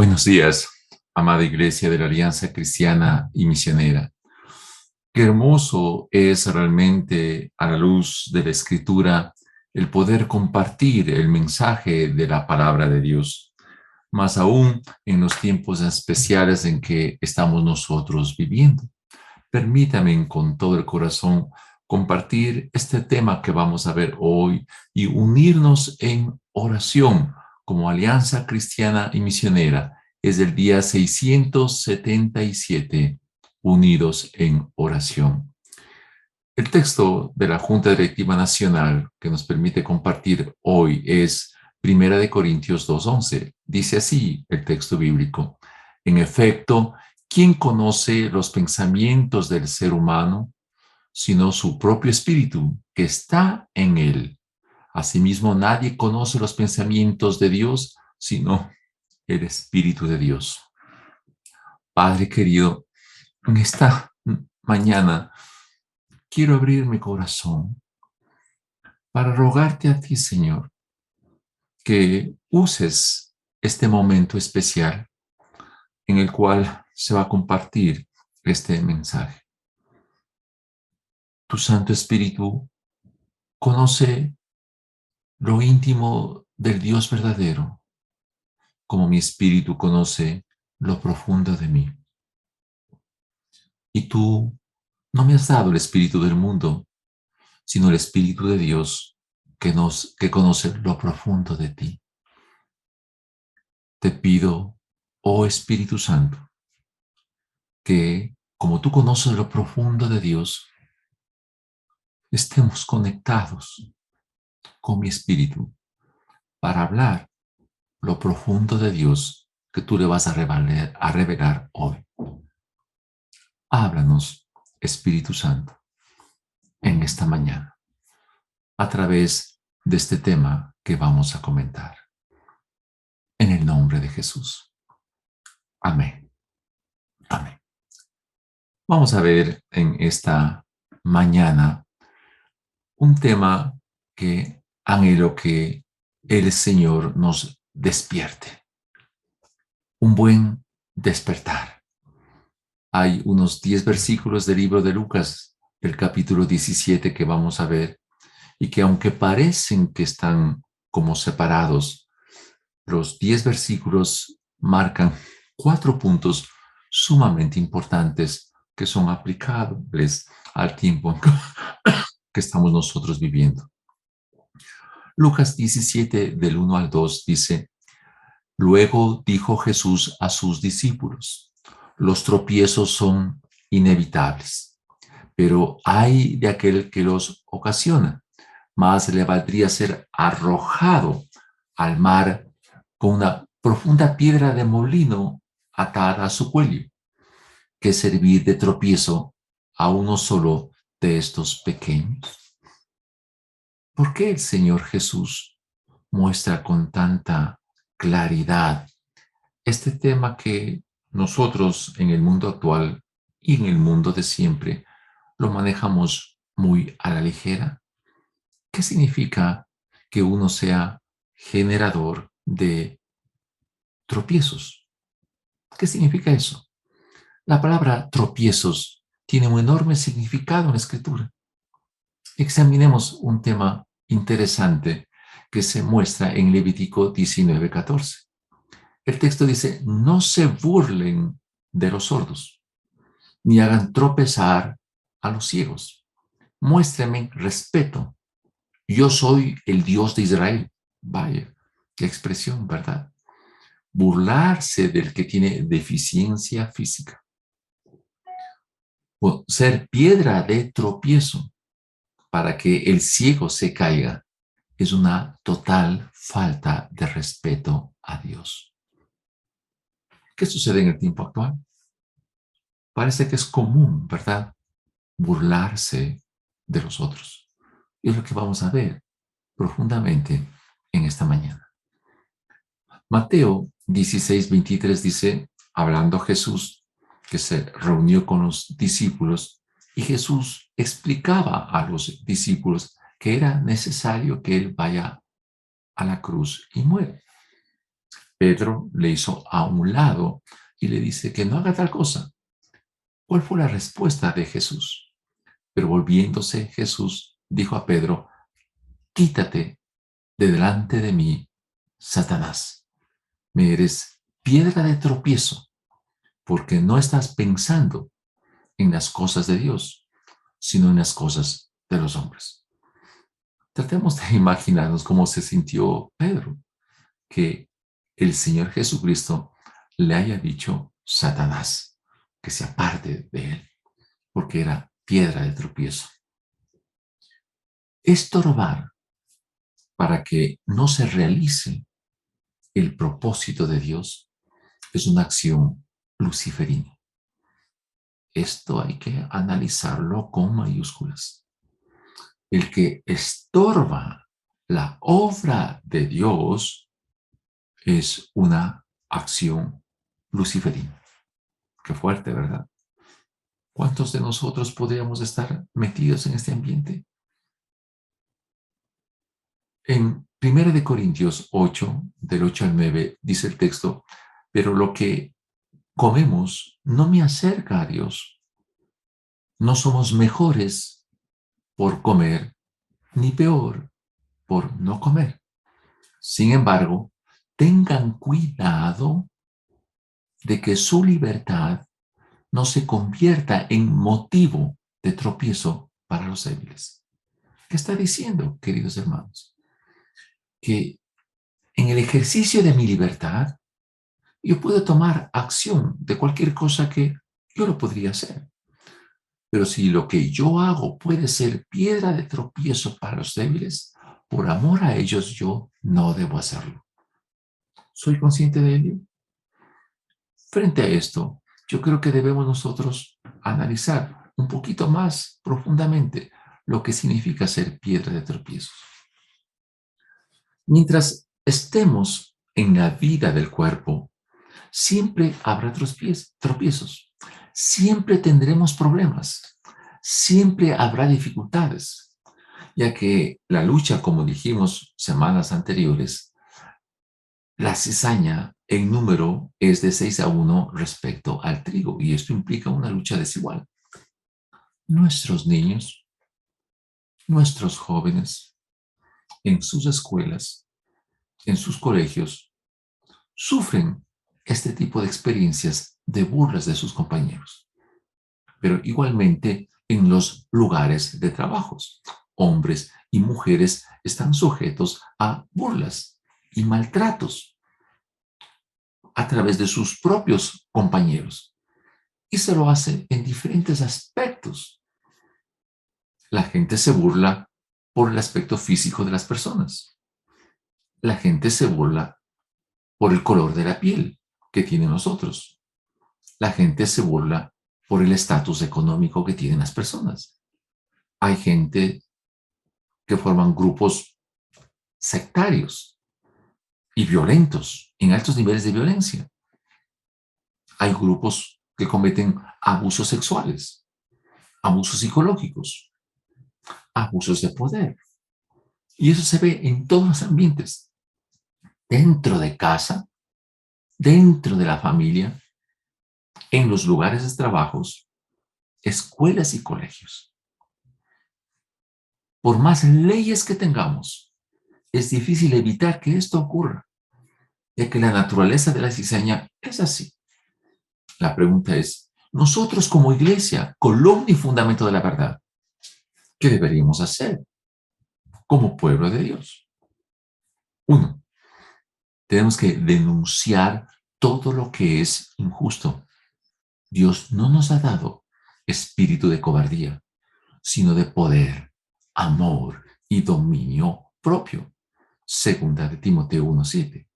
Buenos días, amada Iglesia de la Alianza Cristiana y Misionera. Qué hermoso es realmente a la luz de la Escritura el poder compartir el mensaje de la palabra de Dios, más aún en los tiempos especiales en que estamos nosotros viviendo. Permítame con todo el corazón compartir este tema que vamos a ver hoy y unirnos en oración como Alianza Cristiana y Misionera. Es el día 677, unidos en oración. El texto de la Junta Directiva Nacional que nos permite compartir hoy es Primera de Corintios 2:11. Dice así el texto bíblico: en efecto, ¿quién conoce los pensamientos del ser humano sino su propio espíritu que está en él? Asimismo, nadie conoce los pensamientos de Dios sino el Espíritu de Dios. Padre querido, en esta mañana quiero abrir mi corazón para rogarte a ti, Señor, que uses este momento especial en el cual se va a compartir este mensaje. Tu Santo Espíritu conoce lo íntimo del Dios verdadero, como mi espíritu conoce lo profundo de mí. Y tú no me has dado el espíritu del mundo, sino el Espíritu de Dios que conoce lo profundo de ti. Te pido, oh Espíritu Santo, que como tú conoces lo profundo de Dios, estemos conectados con mi espíritu para hablar lo profundo de Dios que tú le vas a revelar hoy. Háblanos, Espíritu Santo, en esta mañana, a través de este tema que vamos a comentar. En el nombre de Jesús. Amén. Amén. Vamos a ver en esta mañana un tema que anhelo que el Señor nos despierte. Un buen despertar. Hay unos 10 versículos del libro de Lucas, del capítulo 17, que vamos a ver, y que aunque parecen que están como separados, los 10 versículos marcan 4 puntos sumamente importantes que son aplicables al tiempo que estamos nosotros viviendo. Lucas 17, del 1 al 2, dice: luego dijo Jesús a sus discípulos: los tropiezos son inevitables, pero ay de aquel que los ocasiona. Más le valdría ser arrojado al mar con una profunda piedra de molino atada a su cuello, que servir de tropiezo a uno solo de estos pequeños. ¿Por qué el Señor Jesús muestra con tanta claridad este tema que nosotros en el mundo actual y en el mundo de siempre lo manejamos muy a la ligera? ¿Qué significa que uno sea generador de tropiezos? ¿Qué significa eso? La palabra tropiezos tiene un enorme significado en la Escritura. Examinemos un tema interesante que se muestra en Levítico 19:14. El texto dice: no se burlen de los sordos, ni hagan tropezar a los ciegos. Muéstrenme respeto. Yo soy el Dios de Israel. Vaya, qué expresión, ¿verdad? Burlarse del que tiene deficiencia física. O ser piedra de tropiezo para que el ciego se caiga es una total falta de respeto a Dios. ¿Qué sucede en el tiempo actual? Parece que es común, ¿verdad?, burlarse de los otros. Y es lo que vamos a ver profundamente en esta mañana. Mateo 16:23 dice, hablando Jesús, que se reunió con los discípulos, y Jesús explicaba a los discípulos que era necesario que Él vaya a la cruz y muera. Pedro le hizo a un lado y le dice que no haga tal cosa. ¿Cuál fue la respuesta de Jesús? Pero volviéndose, Jesús dijo a Pedro, quítate de delante de mí, Satanás. Me eres piedra de tropiezo, porque no estás pensando en las cosas de Dios, sino en las cosas de los hombres. Tratemos de imaginarnos cómo se sintió Pedro, que el Señor Jesucristo le haya dicho Satanás, que se aparte de él, porque era piedra de tropiezo. Estorbar para que no se realice el propósito de Dios es una acción luciferina. Esto hay que analizarlo con mayúsculas. El que estorba la obra de Dios es una acción luciferina. Qué fuerte, ¿verdad? ¿Cuántos de nosotros podríamos estar metidos en este ambiente? En 1 Corintios 8, del 8 al 9, dice el texto, pero lo que comemos no me acerca a Dios. No somos mejores por comer, ni peor por no comer. Sin embargo, tengan cuidado de que su libertad no se convierta en motivo de tropiezo para los débiles. ¿Qué está diciendo, queridos hermanos? Que en el ejercicio de mi libertad, yo puedo tomar acción de cualquier cosa que yo lo podría hacer. Pero si lo que yo hago puede ser piedra de tropiezo para los débiles, por amor a ellos yo no debo hacerlo. ¿Soy consciente de ello? Frente a esto, yo creo que debemos nosotros analizar un poquito más profundamente lo que significa ser piedra de tropiezo. Mientras estemos en la vida del cuerpo, siempre habrá tropiezos, siempre tendremos problemas, siempre habrá dificultades, ya que la lucha, como dijimos semanas anteriores, la cizaña en número es de 6-1 respecto al trigo, y esto implica una lucha desigual. Nuestros niños, nuestros jóvenes, en sus escuelas, en sus colegios, sufren este tipo de experiencias de burlas de sus compañeros. Pero igualmente en los lugares de trabajos, hombres y mujeres están sujetos a burlas y maltratos a través de sus propios compañeros. Y se lo hace en diferentes aspectos. La gente se burla por el aspecto físico de las personas. La gente se burla por el color de la piel que tienen los otros. La gente se burla por el estatus económico que tienen las personas. Hay gente que forman grupos sectarios y violentos, en altos niveles de violencia. Hay grupos que cometen abusos sexuales, abusos psicológicos, abusos de poder. Y eso se ve en todos los ambientes, dentro de casa, dentro de la familia, en los lugares de trabajos, escuelas y colegios. Por más leyes que tengamos, es difícil evitar que esto ocurra, ya que la naturaleza de la cizaña es así. La pregunta es, nosotros como iglesia, columna y fundamento de la verdad, ¿qué deberíamos hacer como pueblo de Dios? Uno, tenemos que denunciar todo lo que es injusto. Dios no nos ha dado espíritu de cobardía, sino de poder, amor y dominio propio. Segunda de Timoteo 1:7.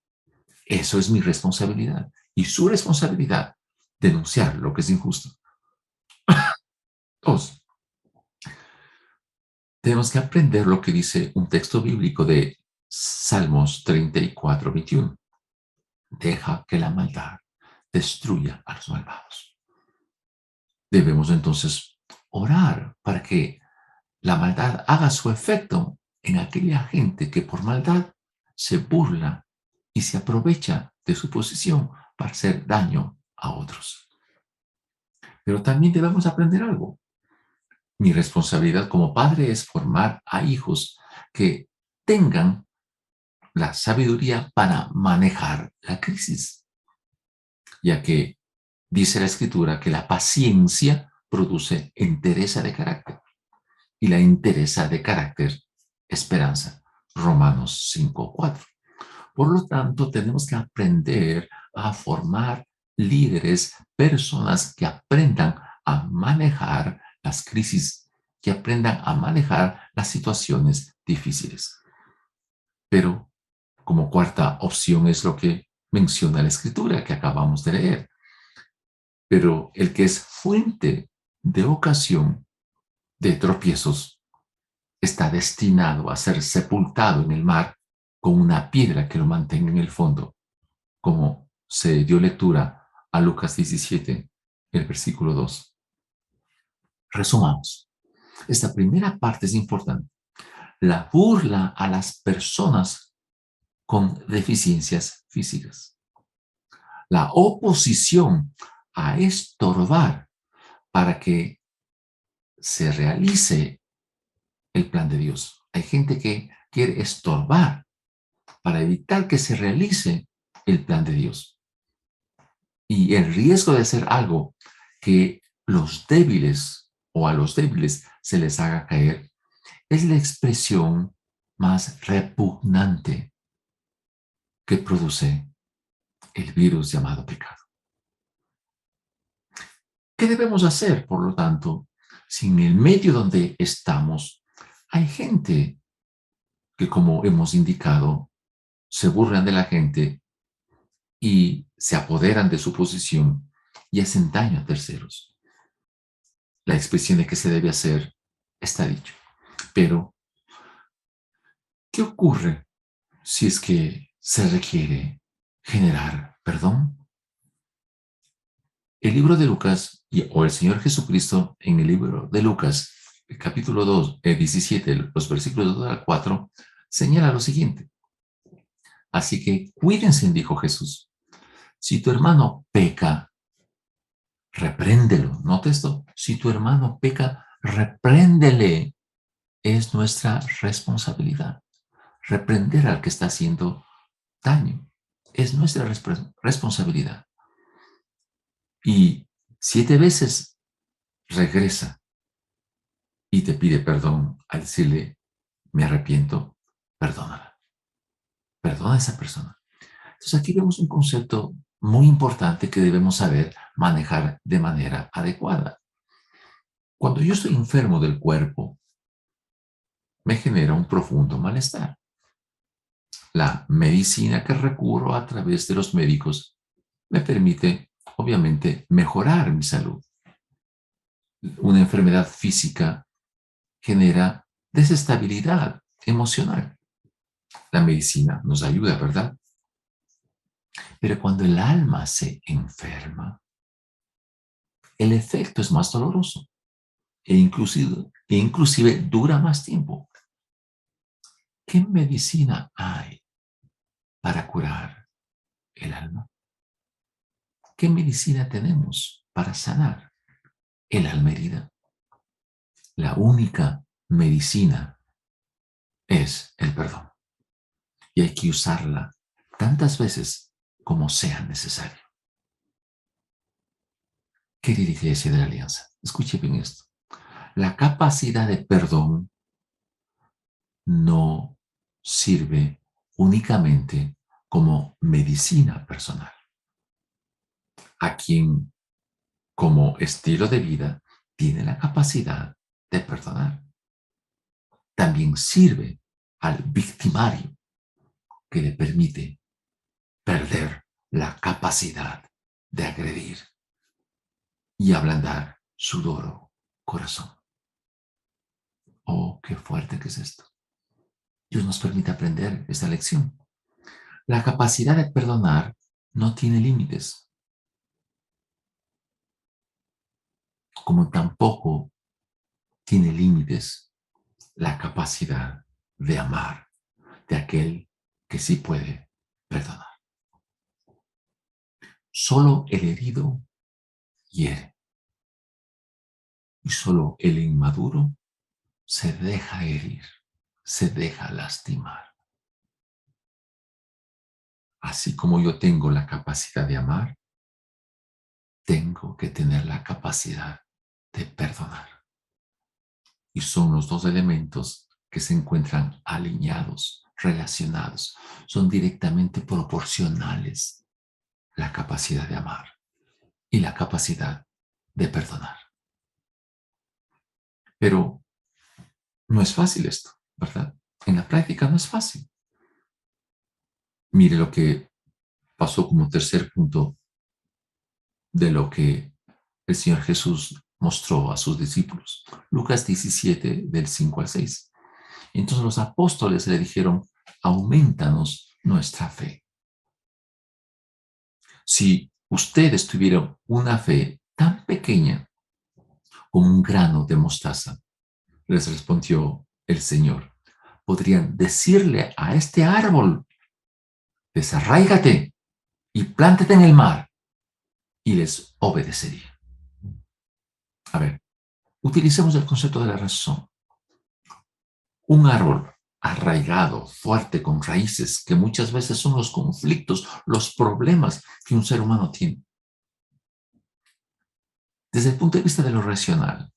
Eso es mi responsabilidad y su responsabilidad, denunciar lo que es injusto. Dos, tenemos que aprender lo que dice un texto bíblico de Salmos 34:21. Deja que la maldad destruya a los malvados. Debemos entonces orar para que la maldad haga su efecto en aquella gente que por maldad se burla y se aprovecha de su posición para hacer daño a otros. Pero también debemos aprender algo. Mi responsabilidad como padre es formar a hijos que tengan la sabiduría para manejar la crisis, ya que dice la Escritura que la paciencia produce entereza de carácter y la entereza de carácter, esperanza. Romanos 5:4. Por lo tanto, tenemos que aprender a formar líderes, personas que aprendan a manejar las crisis, que aprendan a manejar las situaciones difíciles. Pero como cuarta opción es lo que menciona la Escritura que acabamos de leer. Pero el que es fuente de ocasión de tropiezos está destinado a ser sepultado en el mar con una piedra que lo mantenga en el fondo, como se dio lectura a Lucas 17, el versículo 2. Resumamos. Esta primera parte es importante. La burla a las personas con deficiencias físicas. La oposición a estorbar para que se realice el plan de Dios. Hay gente que quiere estorbar para evitar que se realice el plan de Dios. Y el riesgo de hacer algo que los débiles o a los débiles se les haga caer es la expresión más repugnante que produce el virus llamado pecado. ¿Qué debemos hacer, por lo tanto, si en el medio donde estamos hay gente que, como hemos indicado, se burlan de la gente y se apoderan de su posición y hacen daño a terceros? La expresión de qué se debe hacer está dicho. Pero, ¿qué ocurre si es que se requiere generar perdón? El libro de Lucas o el Señor Jesucristo en el libro de Lucas, el capítulo 2, 17, los versículos 2 al 4, señala lo siguiente. Así que cuídense, dijo Jesús. Si tu hermano peca, repréndelo. Nota esto. Si tu hermano peca, repréndele. Es nuestra responsabilidad. Reprender al que está haciendo daño. Es nuestra responsabilidad. Y 7 veces regresa y te pide perdón al decirle, me arrepiento, perdónala. Perdona a esa persona. Entonces aquí vemos un concepto muy importante que debemos saber manejar de manera adecuada. Cuando yo estoy enfermo del cuerpo, me genera un profundo malestar. La medicina que recurro a través de los médicos me permite, obviamente, mejorar mi salud. Una enfermedad física genera desestabilidad emocional. La medicina nos ayuda, ¿verdad? Pero cuando el alma se enferma, el efecto es más doloroso e inclusive dura más tiempo. ¿Qué medicina hay para curar el alma? ¿Qué medicina tenemos para sanar el alma herida? La única medicina es el perdón. Y hay que usarla tantas veces como sea necesario. Querida Iglesia de la Alianza, escuche bien esto. La capacidad de perdón no sirve únicamente como medicina personal. A quien, como estilo de vida, tiene la capacidad de perdonar. También sirve al victimario, que le permite perder la capacidad de agredir y ablandar su duro corazón. Oh, qué fuerte que es esto. Dios nos permite aprender esta lección. La capacidad de perdonar no tiene límites, como tampoco tiene límites la capacidad de amar de aquel que sí puede perdonar. Solo el herido hiere y solo el inmaduro se deja herir, se deja lastimar. Así como yo tengo la capacidad de amar, tengo que tener la capacidad de perdonar. Y son los dos elementos que se encuentran alineados, relacionados, son directamente proporcionales. La capacidad de amar y la capacidad de perdonar. Pero no es fácil esto, ¿verdad? En la práctica no es fácil. Mire lo que pasó como tercer punto de lo que el Señor Jesús mostró a sus discípulos. Lucas 17, del 5 al 6. Entonces los apóstoles le dijeron, aumentanos nuestra fe. Si ustedes tuvieran una fe tan pequeña como un grano de mostaza, les respondió el Señor, podrían decirle a este árbol, desarráigate y plántate en el mar, y les obedecería. A ver, utilicemos el concepto de la razón. Un árbol arraigado, fuerte, con raíces, que muchas veces son los conflictos, los problemas que un ser humano tiene. Desde el punto de vista de lo racional,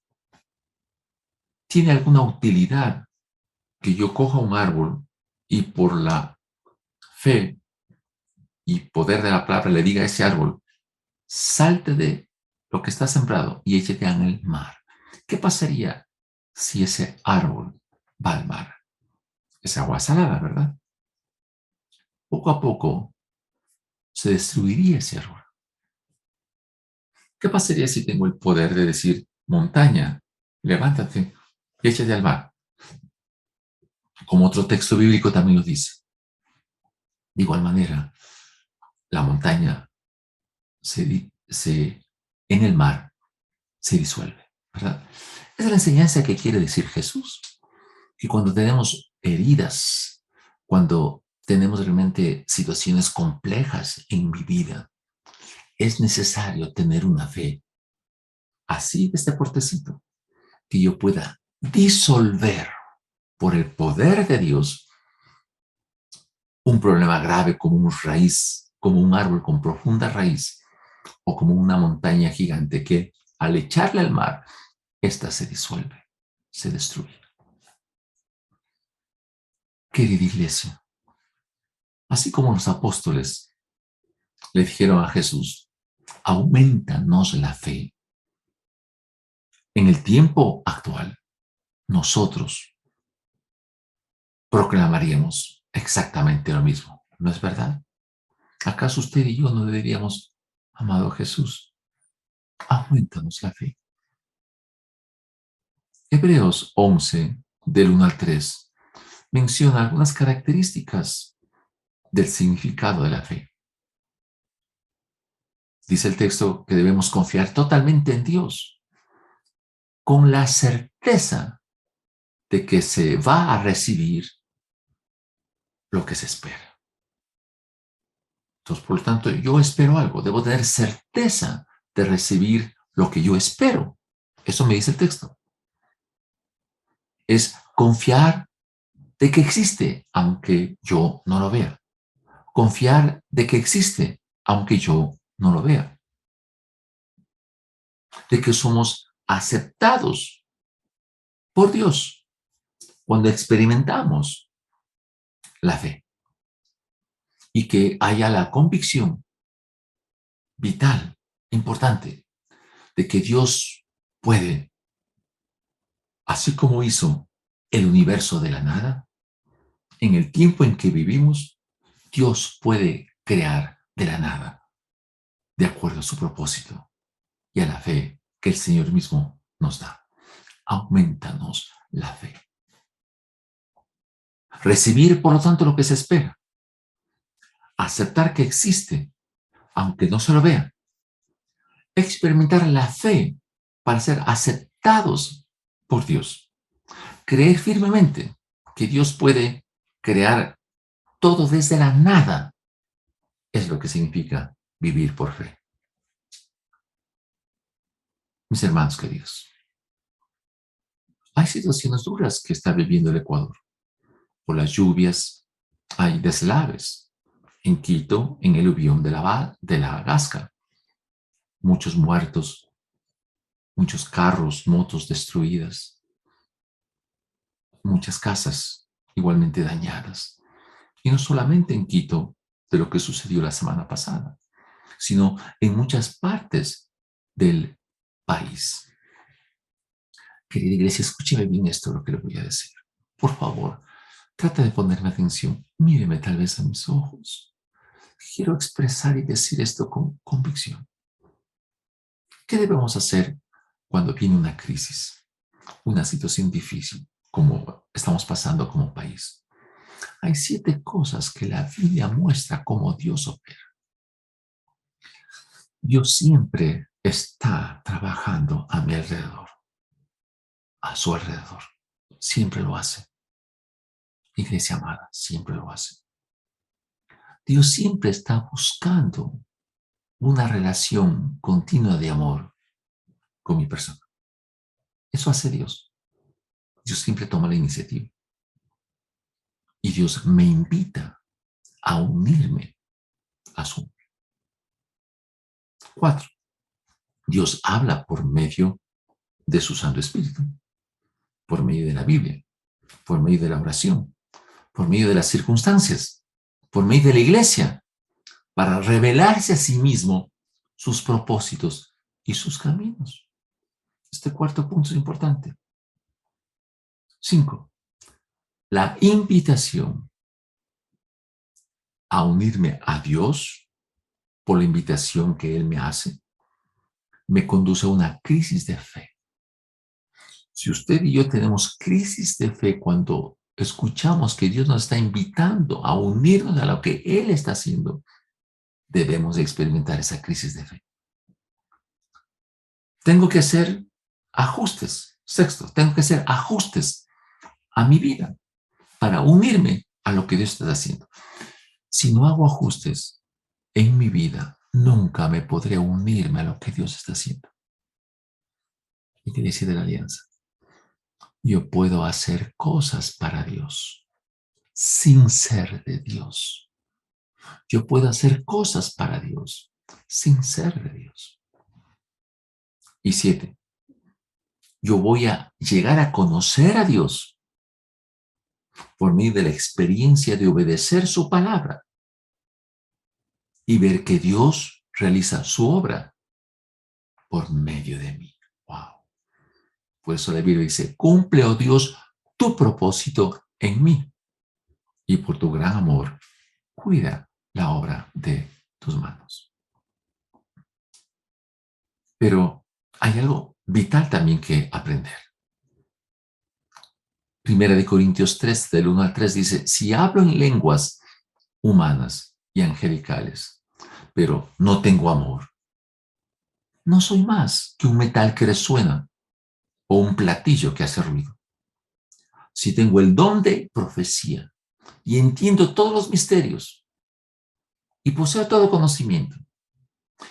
¿tiene alguna utilidad que yo coja un árbol y por la fe y poder de la palabra le diga a ese árbol, salte de lo que está sembrado y échate en el mar? ¿Qué pasaría si ese árbol va al mar? Es agua salada, ¿verdad? Poco a poco se destruiría ese árbol. ¿Qué pasaría si tengo el poder de decir, montaña, levántate y échate al mar? Como otro texto bíblico también lo dice. De igual manera, la montaña en el mar se disuelve, ¿verdad? Esa es la enseñanza que quiere decir Jesús. Que cuando tenemos heridas, cuando tenemos realmente situaciones complejas en mi vida, es necesario tener una fe así de este portecito, que yo pueda disolver por el poder de Dios un problema grave como un raíz, como un árbol con profunda raíz o como una montaña gigante que al echarle al mar, ésta se disuelve, se destruye. Querida iglesia, así como los apóstoles le dijeron a Jesús, aumentanos la fe. En el tiempo actual, nosotros proclamaríamos exactamente lo mismo, ¿no es verdad? ¿Acaso usted y yo no deberíamos, amado Jesús, aumentanos la fe? Hebreos 11, del 1 al 3, menciona algunas características del significado de la fe. Dice el texto que debemos confiar totalmente en Dios, con la certeza de que se va a recibir lo que se espera. Entonces, por lo tanto, yo espero algo, debo tener certeza de recibir lo que yo espero. Eso me dice el texto. Es confiar de que existe, aunque yo no lo vea. Confiar de que existe, aunque yo no lo vea. De que somos aceptados por Dios cuando experimentamos la fe. Y que haya la convicción vital, importante, de que Dios puede, así como hizo el universo de la nada, en el tiempo en que vivimos, Dios puede crear de la nada, de acuerdo a su propósito y a la fe que el Señor mismo nos da. Aumentanos la fe. Recibir, por lo tanto, lo que se espera. Aceptar que existe, aunque no se lo vea. Experimentar la fe para ser aceptados por Dios. Creer firmemente que Dios puede crear todo desde la nada. Es lo que significa vivir por fe. Mis hermanos queridos, hay situaciones duras que está viviendo el Ecuador. Por las lluvias, hay deslaves. En Quito, en el Ubión de la Gasca, muchos muertos, muchos carros, motos destruidas, muchas casas igualmente dañadas. Y no solamente en Quito, de lo que sucedió la semana pasada, sino en muchas partes del país. Querida iglesia, escúcheme bien esto lo que le voy a decir. Por favor, trata de ponerme atención. Míreme tal vez a mis ojos. Quiero expresar y decir esto con convicción. ¿Qué debemos hacer cuando viene una crisis, una situación difícil, como estamos pasando como país? Hay 7 cosas que la Biblia muestra cómo Dios opera. Dios siempre está trabajando a mi alrededor, a su alrededor. Siempre lo hace. Iglesia amada, siempre lo hace. Dios siempre está buscando una relación continua de amor con mi persona. Eso hace Dios. Dios siempre toma la iniciativa. Y Dios me invita a unirme a su. 4. Dios habla por medio de su Santo Espíritu, por medio de la Biblia, por medio de la oración, por medio de las circunstancias, por medio de la iglesia, para revelarse a sí mismo sus propósitos y sus caminos. Este 4º punto es importante. 5. La invitación a unirme a Dios por la invitación que Él me hace, me conduce a una crisis de fe. Si usted y yo tenemos crisis de fe cuando escuchamos que Dios nos está invitando a unirnos a lo que Él está haciendo, debemos de experimentar esa crisis de fe. Tengo que hacer ajustes. 6. Tengo que hacer ajustes a mi vida para unirme a lo que Dios está haciendo. Si no hago ajustes en mi vida, nunca me podré unirme a lo que Dios está haciendo. Iglesia de la Alianza. Yo puedo hacer cosas para Dios sin ser de Dios. Yo puedo hacer cosas para Dios sin ser de Dios. Y 7. Yo voy a llegar a conocer a Dios por medio de la experiencia de obedecer su palabra y ver que Dios realiza su obra por medio de mí. Wow. Por eso la Biblia dice, cumple, oh Dios, tu propósito en mí. Y por tu gran amor, cuida la obra de tus manos. Pero hay algo vital también que aprender. 1 Corintios 3, del 1 al 3 dice, si hablo en lenguas humanas y angelicales, pero no tengo amor, no soy más que un metal que resuena o un platillo que hace ruido. Si tengo el don de profecía y entiendo todos los misterios y poseo todo conocimiento,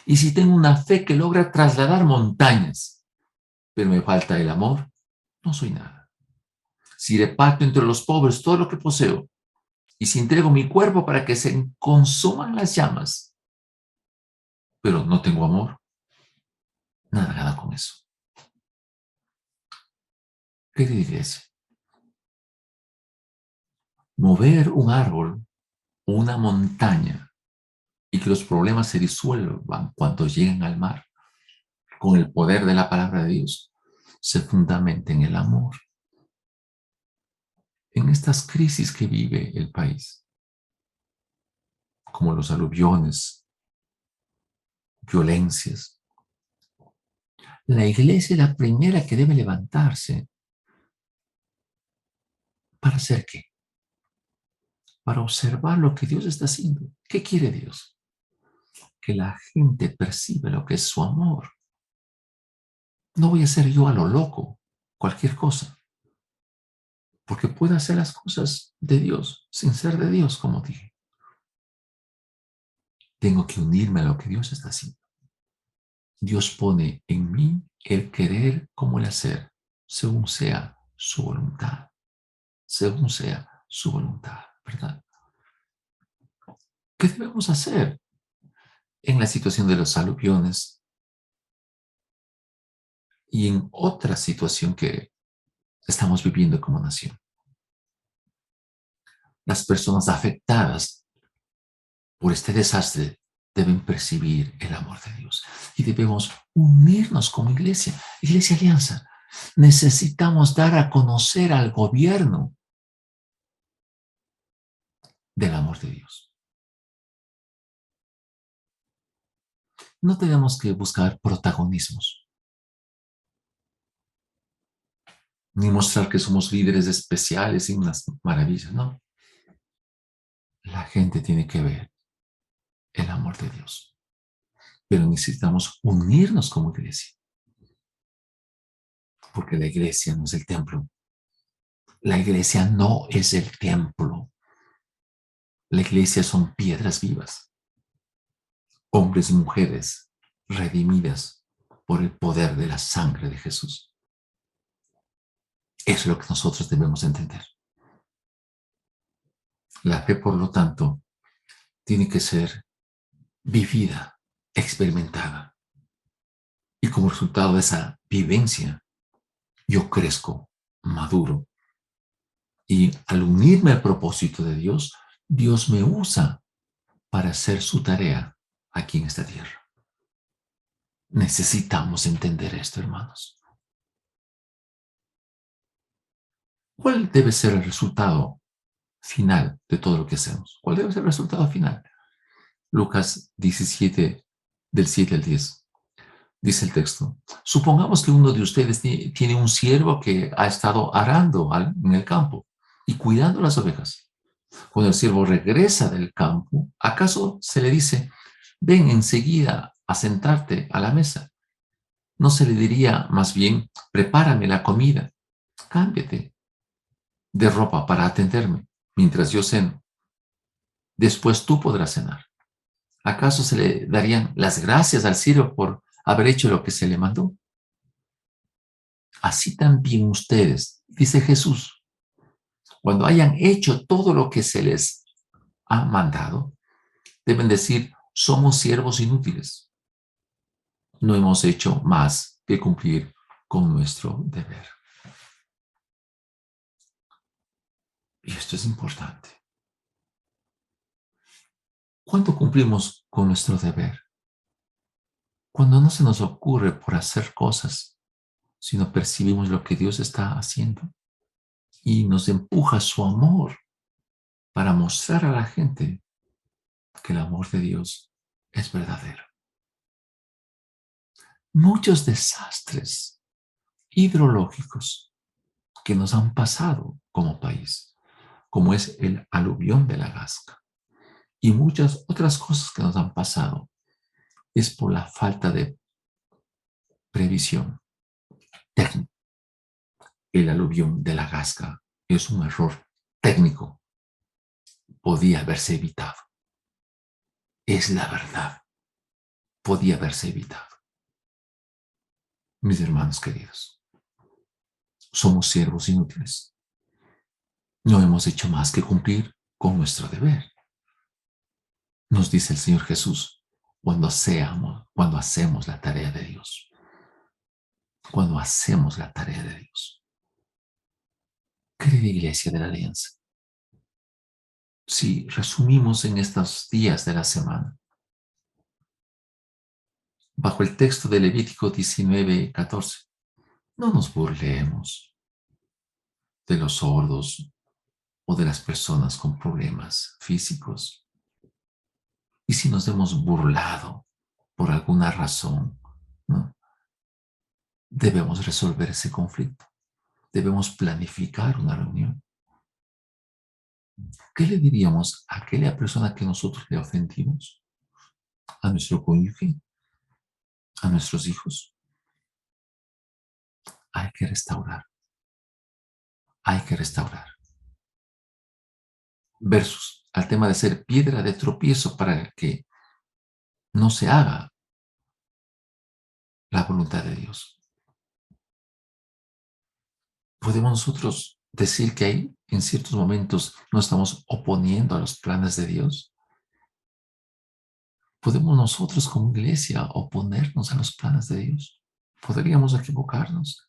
y si tengo una fe que logra trasladar montañas, pero me falta el amor, no soy nada. Si reparto entre los pobres todo lo que poseo, y si entrego mi cuerpo para que se consuman las llamas, pero no tengo amor, nada con eso. Querida iglesia, mover un árbol o una montaña y que los problemas se disuelvan cuando lleguen al mar, con el poder de la palabra de Dios, se fundamenta en el amor. En estas crisis que vive el país, como los aluviones, violencias, la iglesia es la primera que debe levantarse. ¿Para hacer qué? Para observar lo que Dios está haciendo. ¿Qué quiere Dios? Que la gente perciba lo que es su amor. No voy a hacer yo a lo loco cualquier cosa, porque puedo hacer las cosas de Dios sin ser de Dios, como dije. tengo que unirme a lo que Dios está haciendo. Dios pone en mí el querer como el hacer, según sea su voluntad, según sea su voluntad, ¿verdad? ¿Qué debemos hacer en la situación de los aluviones y en otra situación que estamos viviendo como nación? Las personas afectadas por este desastre deben percibir el amor de Dios y debemos unirnos como iglesia, Iglesia Alianza. Necesitamos dar a conocer al gobierno del amor de Dios. No tenemos que buscar protagonismos, ni mostrar que somos líderes especiales y unas maravillas, no. La gente tiene que ver el amor de Dios, pero necesitamos unirnos como iglesia, porque la iglesia no es el templo. La iglesia no es el templo. La iglesia son piedras vivas, hombres y mujeres redimidas por el poder de la sangre de Jesús. Eso es lo que nosotros debemos entender. La fe, por lo tanto, tiene que ser vivida, experimentada. Y como resultado de esa vivencia, yo crezco, maduro. Y al unirme al propósito de Dios, Dios me usa para hacer su tarea aquí en esta tierra. Necesitamos entender esto, hermanos. ¿Cuál debe ser el resultado final de todo lo que hacemos? ¿Cuál debe ser el resultado final? Lucas 17, del 7 al 10. Dice el texto: supongamos que uno de ustedes tiene un siervo que ha estado arando en el campo y cuidando las ovejas. Cuando el siervo regresa del campo, ¿acaso se le dice: ven enseguida a sentarte a la mesa? ¿No se le diría más bien: prepárame la comida, cámbiate de ropa para atenderme mientras yo ceno? Después tú podrás cenar. ¿Acaso se le darían las gracias al siervo por haber hecho lo que se le mandó? Así también ustedes, dice Jesús, cuando hayan hecho todo lo que se les ha mandado, deben decir: somos siervos inútiles. No hemos hecho más que cumplir con nuestro deber. Y esto es importante. ¿Cuándo cumplimos con nuestro deber? Cuando no se nos ocurre por hacer cosas, sino percibimos lo que Dios está haciendo y nos empuja su amor para mostrar a la gente que el amor de Dios es verdadero. Muchos desastres hidrológicos que nos han pasado como país, como es el aluvión de la Gasca, y muchas otras cosas que nos han pasado, es por la falta de previsión técnica. El aluvión de la Gasca es un error técnico. Podía haberse evitado. Es la verdad. Podía haberse evitado. Mis hermanos queridos, somos siervos inútiles. No hemos hecho más que cumplir con nuestro deber. Nos dice el Señor Jesús, cuando hacemos la tarea de Dios. Cuando hacemos la tarea de Dios. Querida Iglesia de la Alianza, si resumimos en estos días de la semana, bajo el texto de Levítico 19:14, no nos burlemos de los sordos o de las personas con problemas físicos. Y si nos hemos burlado por alguna razón, ¿no?, debemos resolver ese conflicto. Debemos planificar una reunión. ¿Qué le diríamos a aquella persona que nosotros le ofendimos? ¿A nuestro cónyuge? ¿A nuestros hijos? Hay que restaurar. Hay que restaurar. Versus al tema de ser piedra de tropiezo para que no se haga la voluntad de Dios. Podemos nosotros decir que ahí en ciertos momentos nos estamos oponiendo a los planes de Dios. ¿Podemos nosotros como iglesia oponernos a los planes de Dios? Podríamos equivocarnos.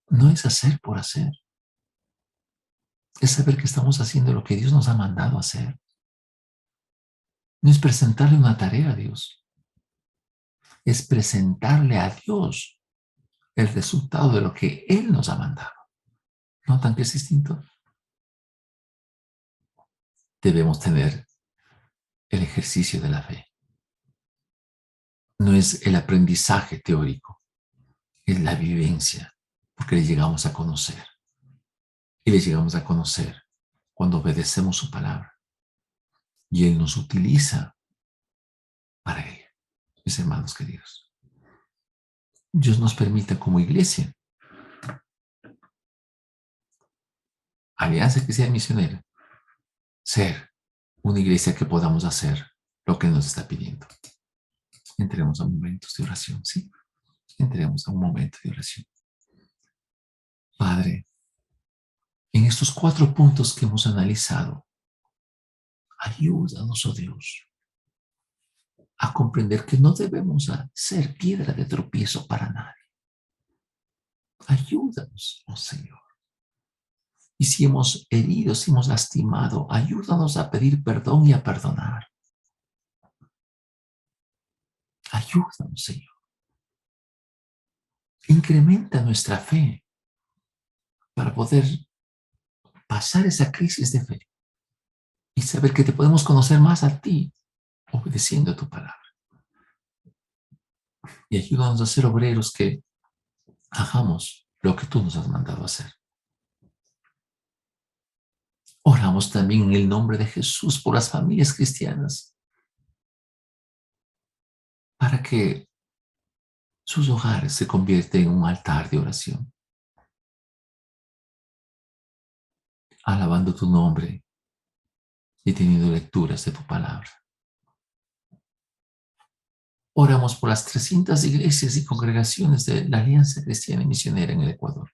No es hacer por hacer. Es saber que estamos haciendo lo que Dios nos ha mandado hacer. No es presentarle una tarea a Dios. Es presentarle a Dios el resultado de lo que Él nos ha mandado. ¿Notan que es distinto? Debemos tener el ejercicio de la fe. No es el aprendizaje teórico, es la vivencia, porque le llegamos a conocer. Y le llegamos a conocer cuando obedecemos su palabra. Y Él nos utiliza para ella. Mis hermanos queridos, Dios nos permite como iglesia, Alianza Cristiana Misionera, ser una iglesia que podamos hacer lo que nos está pidiendo. Entremos a momentos de oración, ¿sí? Entremos a un momento de oración. Padre, en estos 4 puntos que hemos analizado, ayúdanos, oh Dios, a comprender que no debemos ser piedra de tropiezo para nadie. Ayúdanos, oh Señor. Y si hemos herido, si hemos lastimado, ayúdanos a pedir perdón y a perdonar. Ayúdanos, Señor. Incrementa nuestra fe para poder pasar esa crisis de fe y saber que te podemos conocer más a ti, obedeciendo a tu palabra. Y ayúdanos a ser obreros que hagamos lo que tú nos has mandado hacer. Oramos también en el nombre de Jesús por las familias cristianas, para que sus hogares se conviertan en un altar de oración, alabando tu nombre y teniendo lecturas de tu palabra. Oramos por las 300 iglesias y congregaciones de la Alianza Cristiana y Misionera en el Ecuador.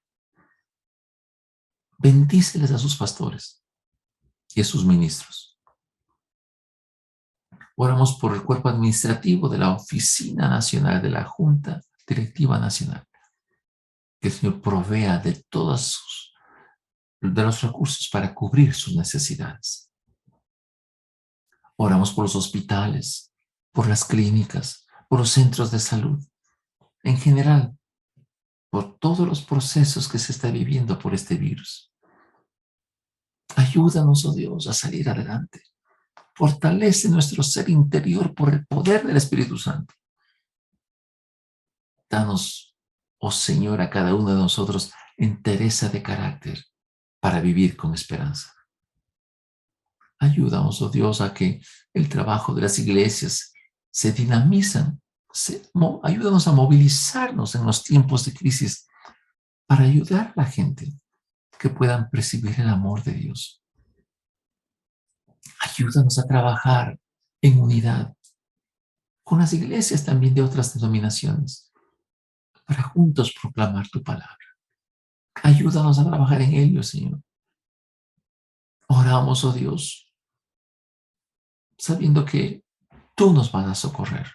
Bendíceles a sus pastores y a sus ministros. Oramos por el cuerpo administrativo de la Oficina Nacional de la Junta Directiva Nacional. Que el Señor provea de los recursos para cubrir sus necesidades. Oramos por los hospitales, por las clínicas, por los centros de salud, en general, por todos los procesos que se está viviendo por este virus. Ayúdanos, oh Dios, a salir adelante. Fortalece nuestro ser interior por el poder del Espíritu Santo. Danos, oh Señor, a cada uno de nosotros entereza de carácter para vivir con esperanza. Ayúdanos, oh Dios, a que el trabajo de las iglesias se dinamizan. Ayúdanos a movilizarnos en los tiempos de crisis para ayudar a la gente que puedan percibir el amor de Dios. Ayúdanos a trabajar en unidad con las iglesias también de otras denominaciones para juntos proclamar tu palabra. Ayúdanos a trabajar en ello, Señor. Oramos, oh Dios, sabiendo que tú nos vas a socorrer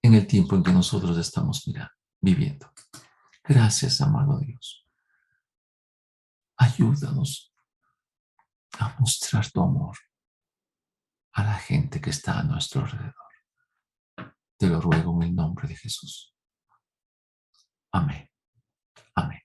en el tiempo en que nosotros estamos viviendo. Gracias, amado Dios. Ayúdanos a mostrar tu amor a la gente que está a nuestro alrededor. Te lo ruego en el nombre de Jesús. Amén. Amén.